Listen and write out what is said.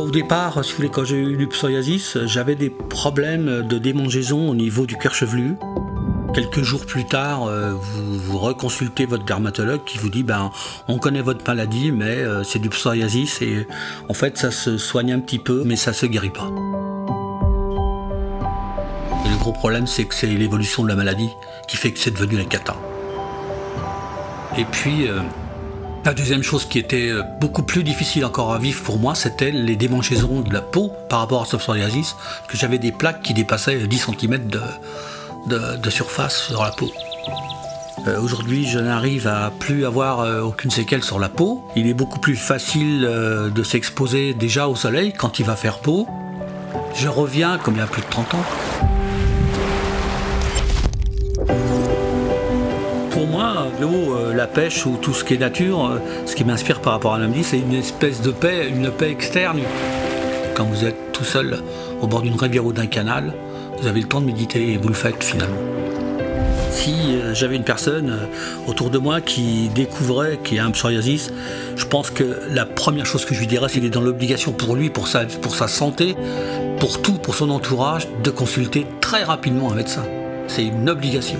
Au départ, si vous voulez, quand j'ai eu du psoriasis, j'avais des problèmes de démangeaison au niveau du cuir chevelu. Quelques jours plus tard, vous reconsultez votre dermatologue qui vous dit on connaît votre maladie, mais c'est du psoriasis et en fait ça se soigne un petit peu, mais ça se guérit pas. Et le gros problème, c'est que c'est l'évolution de la maladie qui fait que c'est devenu la cata. Et puis, la deuxième chose qui était beaucoup plus difficile encore à vivre pour moi, c'était les démangeaisons de la peau par rapport à ce psoriasis, que j'avais des plaques qui dépassaient 10 cm de surface sur la peau. Aujourd'hui, je n'arrive à plus avoir aucune séquelle sur la peau. Il est beaucoup plus facile de s'exposer déjà au soleil quand il va faire beau. Je reviens comme il y a plus de 30 ans. Pour moi, l'eau, la pêche ou tout ce qui est nature, ce qui m'inspire par rapport à l'Amdi, c'est une espèce de paix, une paix externe. Quand vous êtes tout seul au bord d'une rivière ou d'un canal, vous avez le temps de méditer et vous le faites finalement. Si j'avais une personne autour de moi qui découvrait qu'il a un psoriasis, je pense que la première chose que je lui dirais, c'est qu'il est dans l'obligation pour lui, pour sa santé, pour tout, pour son entourage, de consulter très rapidement un médecin. C'est une obligation.